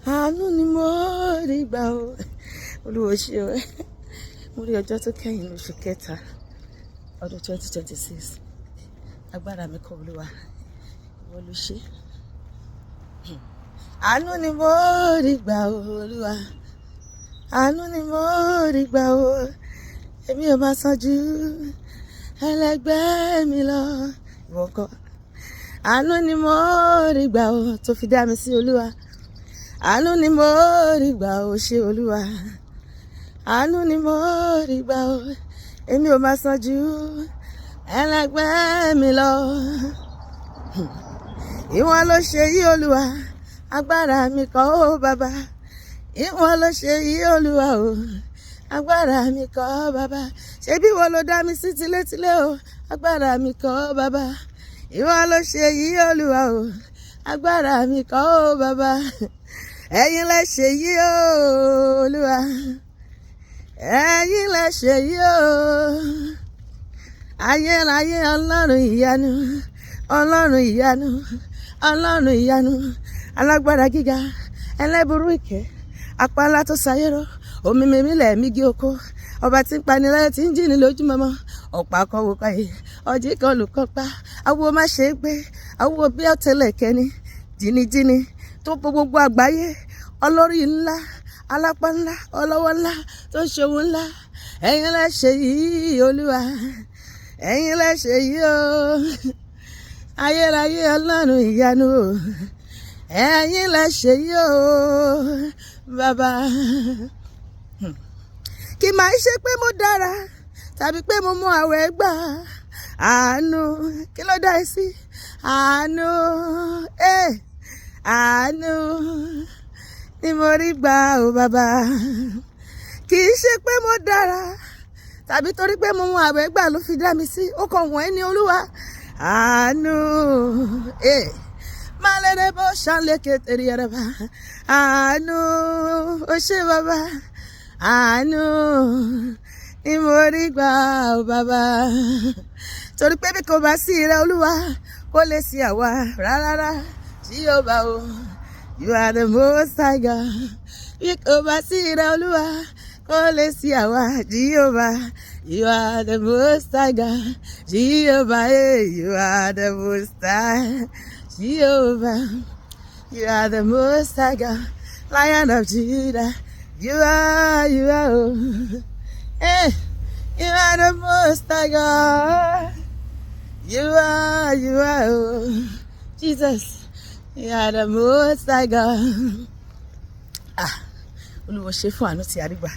àánú ni mo rí gbà o. Olúwa ṣe o. Mo rí ọjọ́ tó kẹ́yìn lóṣù kẹta ọdún 2026. Agbára mi kọ́ Olúwa, ìwọ ló ṣe. Àánú ni mo rí gbà o Olúwa. Àánú ni mo rí gbà o. Èmi ò máa san jù ẹlẹgbẹ́ mi lọ. Ìwọ kọ́. Àánú ni mo rí gbà o tó fi dá mi sí Olúwa. Àánú ni mo rí gbà o ṣe Olúwa. Àánú ni mo rí gbà o. Èmi ò máa san jù ẹlẹgbẹ́ mi lọ. Ìwọ ló ṣe yí Olúwa. Agbára mi kọ́ o bàbá. Ìwọ ló ṣe yí Olúwa o. Agbára mi kọ́ bàbá. Ṣebí ìwọ ló dá mi sí tilétilé o. Agbára mi kọ́ bàbá. Ìwọ ló ṣe yí Olúwa o. Agbára mi kọ́ o bàbá. Ẹ̀yin lẹ ṣe yí o Olúwa. Ẹ̀yin lẹ ṣe yí o. Ayérayé Ọlọ́run ìyanu. Ọlọ́run ìyanu. Ọlọ́run ìyanu. Alágbára gíga. Ẹlẹ́burú ìkẹ́. Apálá tó sayérò. Omi mímí lẹ̀mí gí oko. Ọba tí ń panilẹ́ tí ń jíni lójúmọmọ. Ọ̀pá kọ̀wé káyé. Ọjí kan olùkọ́ pa. Awo má ṣe é gbé. Awo bí ọ̀tẹlẹ̀ kẹ́ni. Jìnnìjìnnì tó gbogbo àgbáyé. Olórí ńlá. Alápá ńlá. Ọlọ́wọ́ ńlá. Tó ń ṣòwò ńlá. Ẹ̀yin lẹ ṣe yìí Olúwa. Ẹ̀yin lẹ ṣe yìí o. Ayérayé Ọlọ́run ìyanu o. Ẹ̀yin lẹ ṣe yìí o bàbá. Kì máa ṣe pé mo dára tàbí pé mo mú àwẹ̀ gbà. Àánú kí ló dá ẹ sí? Àánú àánú ni mo rí gbà o bàbá. Kì í ṣe pé mo dára tàbí torí pé mo mú àwẹ̀ gbà ló fi dá mi sí. Ó kàn wọ́n ní Olúwa. Àánú malere bó ṣàlẹ̀ kẹtẹ̀rì ẹ̀rẹ̀ bá. Àánú ó ṣe bàbá. Àánú ni mo rí gbà ó bàbá. Torí pé bí kò bá sí ire Olúwa kò lè sí àwa rárá. Jehovah o, you are the most high God. Bí kò bá sí ire Olúwa kò lè sí àwa. Jehovah, you are the most high God. Jehovah, you are the most high. Jehovah, you are the most high God, Lion of Judah. You are, oh. You are the most high God. You are, oh. Jesus, you are the most high God. Olúwa ṣe fún àánú tí a rí gbà.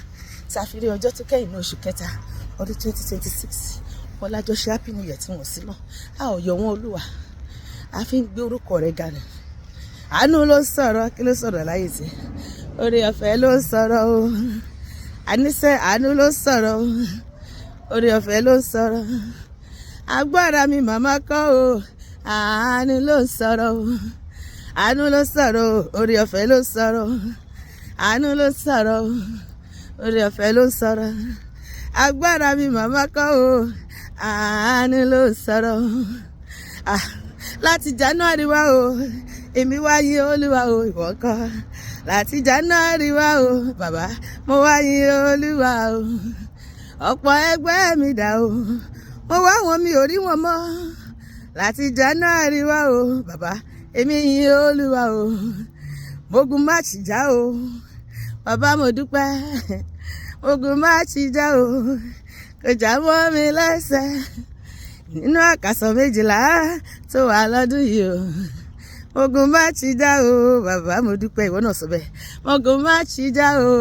Tí a fi rí ọjọ́ tó kẹ́yìn ní oṣù kẹta ọdún 2026. Ọlájọ́ ṣe happy new year tí wọ́n sí náà. A ò yọ wọn Olúwa. A fi ń gbé orúkọ rẹ̀ ga ni. Àánú ló ń sọ̀rọ̀. Kí ló sọ̀rọ̀ láyé tí? Oore ọ̀fẹ́ ló ń sọ̀rọ̀ o. Àníṣe àánú ló ń sọ̀rọ̀ o. Oore ọ̀fẹ́ ló ń sọ̀rọ̀. Agbára mi màmá kọ́ o. Àánú ló ń sọ̀rọ̀ o. Àánú ló ń sọ̀rọ̀ o. Oore ọ̀fẹ́ ló ń sọ̀rọ̀ o. Àánú ló ń sọ̀rọ̀ o. Oore ọ̀fẹ́ ló ń sọ̀rọ̀. Agbára mi màmá kọ́ o. Àánú ló ń sọ̀rọ̀ o. Láti January wá o, èmi wá yìn Olúwa o, ìwọ kọ́. Láti January wá o, bàbá, mo wá yìn Olúwa o. Ọ̀pọ̀ ẹgbẹ́ mi dà o, mo wá wọn mi ò rí wọn mọ́. Láti January wá o, bàbá, èmi yìn Olúwa o. Mogun máàcì já o, bàbá mo dúpẹ́. Mogun máàcì já o, kò já mọ́ mi lẹ́sẹ̀. Nínú àkàsọ̀ 12 tó wà lọ́dún yìí o. Mogun máàcì já o, bàbá mo dúpẹ́. Ìwọ náà sọ bẹ́ẹ̀. Mogun máàcì já o,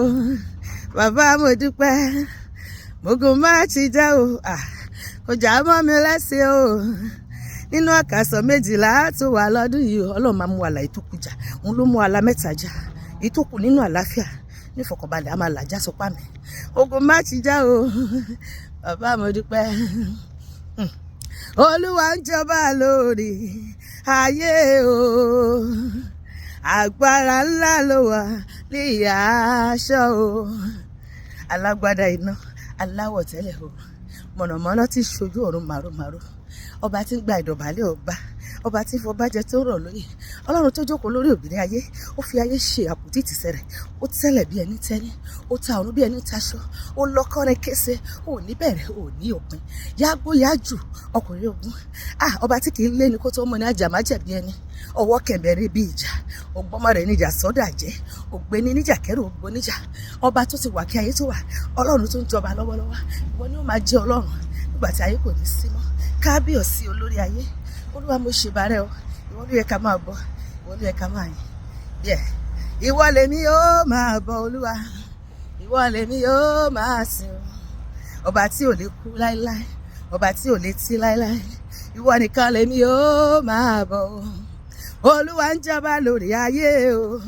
bàbá mo dúpẹ́. Mogun máàcì já o, kò já mọ́ mi lẹ́sẹ̀ o. Nínú àkàsọ̀ 12 tó wà lọ́dún yìí o. Ọlọ́run máa mú àlà ìtókù jà. Òun ló mú àlà 3 jà. Ìtókù nínú àlàáfíà ní ìfọ̀kànbalẹ̀ a máa làjà sọpá mi. Mogun máàcì já o, bàbá mo dúpẹ́. Olúwa ń jọba lórí ayé o. Agbára ńlá ló wà ní aṣọ o. Alágbádá iná, aláwọ̀ tẹ́lẹ̀ o. Mọ̀nàmọ́ná tí ṣojú ọ̀run màrúmàrú. Ọba tí ń gba ìdọ̀bálẹ̀ ọba. ọba tí fọbájẹ tó rọ̀ lóyè, ọlọ́run tó jókòó lórí òbírí ayé, ó fi ayé ṣe àpótí ìtìsẹ̀ rẹ̀, ó tẹ́lẹ̀ bí ẹni tẹ́ni, ó ta ọ̀run bí ẹni taṣọ, ó lọ́kọ́rẹ́ kése, ó ní bẹ̀rẹ̀, ó ní òpin, yágbó yájù ọkùnrin ogun, ọba tí kì í lé ni kó tó mọ ní ajá má jẹ̀bi ẹni, ọwọ́ kẹ̀mbẹ̀rẹ̀ bí ìjà, ògbọ́mọ rẹ̀ níjà sọ́dà jẹ́, ògbéni níjà kẹ́rù ògbó níjà, ọba tó ti wà kí ayé tó wà, ọlọ́run tó ń jọba lọ́wọ́lọ́wọ́, ìwọ ni ó máa jẹ́ ọlọ́run nígbà tí ayé kò ní sí mọ́. Kábíyèsí olórí ayé, olúwa mo ṣe bàrẹ́ o, ìwọ ló yẹ ká máa bọ, ìwọ ló yẹ ká máa yìn. Ìwọ lèmi yóò máa bọ olúwa, ìwọ lèmi yóò máa sìn o, ọba tí ò lè kú láéláé, ọba tí ò lè tí láéláé, ìwọ nìkan lèmi yóò máa bọ o. Olúwa ń jọba lórí ayé o,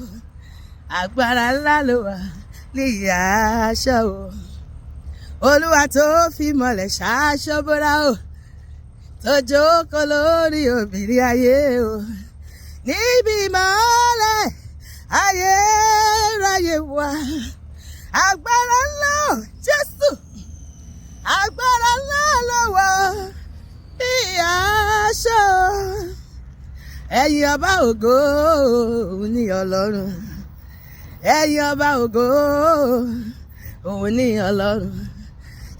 agbára ńlá ló wà níyì aṣọ o, olúwa tó fi mọ́lẹ̀ ṣaṣọ bóra o, tó jókòó lórí òbírí ayé o, níbi ìmọ́lẹ̀ ayérayé wà, agbára ńlá Jésù, agbára ńlá ló wà níyì aṣọ, ẹ̀yin ọba ògo òun ni ọlọ́run, ẹ̀yin ọba ògo òun ni ọlọ́run,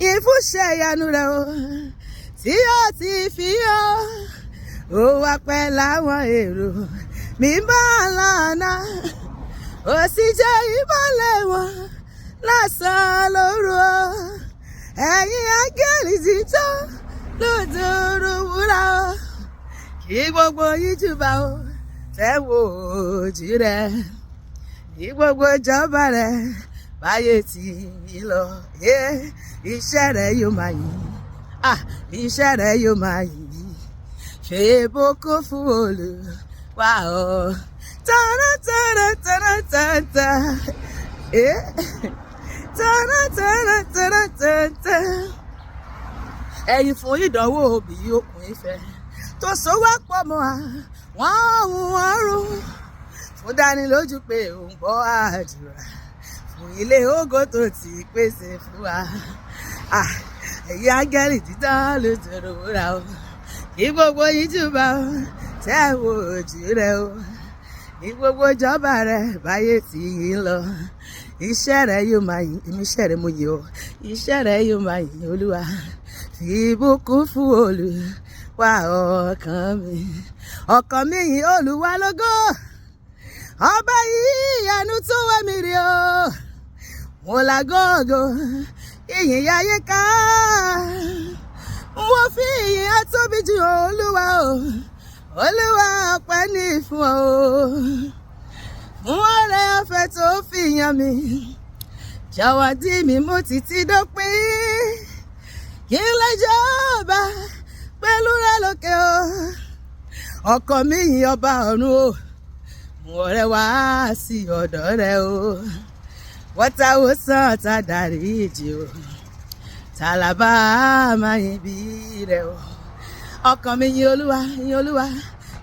ìfúnṣẹ́ ìyanu rẹ̀ o tí ó ti fi hàn, ó wá pẹ́ láwọn èrò mímọ́ lánà, ó sì jẹ́ ìmọ́lẹ̀ wọn lásán lóru o, ẹ̀yin áńgẹ́lì títọ́ lójúrú wúrà o, kí gbogbo yín júbà o tẹ́ wo ojú rẹ̀, kí gbogbo ìjọba rẹ̀ báyé tí yí lọ, iṣẹ́ rẹ̀ yóò máa yìn, iṣẹ́ rẹ̀ yóò máa yìn, ṣe bókó fún Olúwa o, tana tana tana tana, tana tana tana tana, ẹ̀yin fún ìdánwò bí okùn ìfẹ́ tó so wá pọ̀ mọ́ wọ́n ọ̀run, fún dánilójú pé òun gbọ́ àdúrà, fún ilé ògo tó ti pèsè fún wa, ẹ̀yin áńgẹ́lì dídán ló tẹ̀rọ wúrà o, kí gbogbo yín júbà o tẹ́ wo ojú rẹ̀ o, kí gbogbo ìjọba rẹ̀ báyé tí yín lọ, iṣẹ́ rẹ̀ yóò máa yìn, èmi iṣẹ́ rẹ̀ mo yìn o, iṣẹ́ rẹ̀ yóò máa yìn olúwa, fi ìbùkún fún Olúwa ọkàn mi yìn olúwa lógo, ọba yìí ìyanu tó wẹ̀ mí rí o, mo la gógó ìyìn yáyé ká, mo fi ìyìn atóbi jù olúwa o, olúwa ọpẹ́ ní fún ọ fún ọrẹ ọ̀fẹ́ tó fi yàn mí, jọ̀wọ́ dì mí mú títí dópin, kí n lè jọba pẹ̀lú rẹ lókè o, ọkàn mi yìn ọba ọ̀run o, mú ọrẹ wá sí ọ̀dọ̀ rẹ o, wọ́tá wo sàn tá dáríjì o, tàlàbà máa yìn bí rẹ o, ọkàn mi yìn olúwa, yìn olúwa,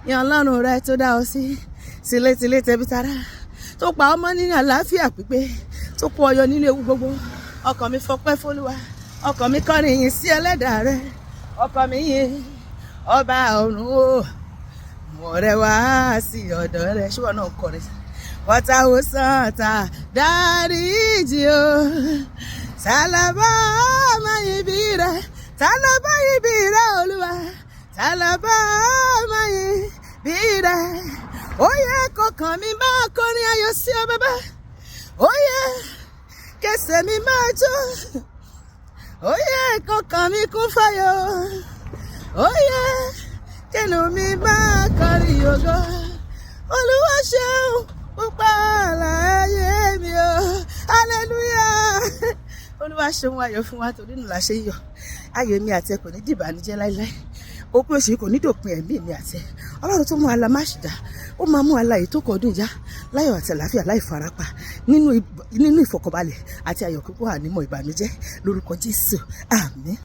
yìn ọlọ́run rẹ tó dá ọ sí tilétilé tẹbí tará, tó pa ọmọ nínú àlàáfíà pípé, tó kó ọyọ nínú ewu gbogbo, ọkàn mi fọpẹ́ fólúwa, ọkàn mi kọrin yìn sí ẹlẹ́dàá rẹ, ọkàn mi yìn ọba ọ̀run o, mú ọrẹ wá sí ọ̀dọ̀ rẹ, ṣùgbọ́n náà kọrin, wọ́tá wo sàn tá dáríjì o, tàlàbà máa yìn bí rẹ, tàlàbà yìn bí rẹ olúwa, tàlàbà máa yìn bí rẹ, ó yẹ kọkàn mi máa kọrin ayọ̀ sí ọ bàbá, ó yẹ kẹsẹ̀ mi máa jó, ó yẹ kọkàn mi kún fáyọ̀, ó yẹ kẹnu mi máa kọrin ògo, olúwa ṣeun púpọ̀ láyé mi o, hallelujah, olúwa ṣeun ayọ̀ fún wa torí nù láṣẹ yọ, ayọ̀ mi àti ẹ kò ní dìbànújẹ́ láíláí, òpin oṣù yìí kò ní dòpin ẹ̀mí mi àti ẹ, ọlọ́run tó mú ala má ṣì dá, ó máa mú ala yìí tó kọdún ìjà láyọ̀ àti àlàáfíà láì farapa, nínú ìfọ̀kànbalẹ̀ àti ayọ̀ púpọ̀ ànímọ̀ ìbànújẹ́ lórúkọ Jésù, àmín.